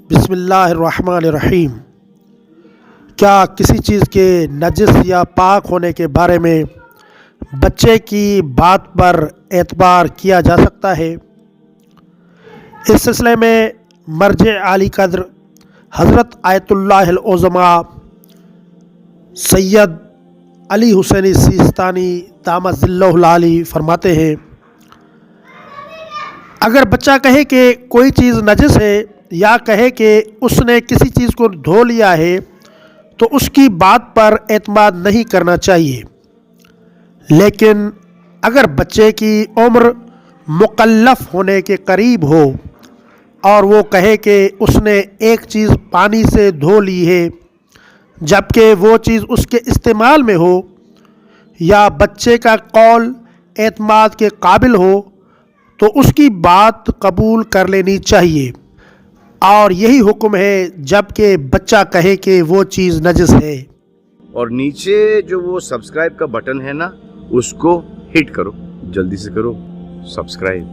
بسم اللہ الرحمن الرحیم۔ کیا کسی چیز کے نجس یا پاک ہونے کے بارے میں بچے کی بات پر اعتبار کیا جا سکتا ہے؟ اس سلسلے میں مرجع عالی قدر حضرت آیت اللہ العظماء سید علی حسینی سیستانی دامت ظلہ العالی فرماتے ہیں، اگر بچہ کہے کہ کوئی چیز نجس ہے یا کہے کہ اس نے کسی چیز کو دھو لیا ہے تو اس کی بات پر اعتماد نہیں کرنا چاہیے، لیکن اگر بچے کی عمر مکلف ہونے کے قریب ہو اور وہ کہے کہ اس نے ایک چیز پانی سے دھو لی ہے جبکہ وہ چیز اس کے استعمال میں ہو، یا بچے کا قول اعتماد کے قابل ہو، تو اس کی بات قبول کر لینی چاہیے، اور یہی حکم ہے جب کہ بچہ کہے کہ وہ چیز نجس ہے۔ اور نیچے جو وہ سبسکرائب کا بٹن ہے نا، اس کو ہٹ کرو، جلدی سے کرو سبسکرائب۔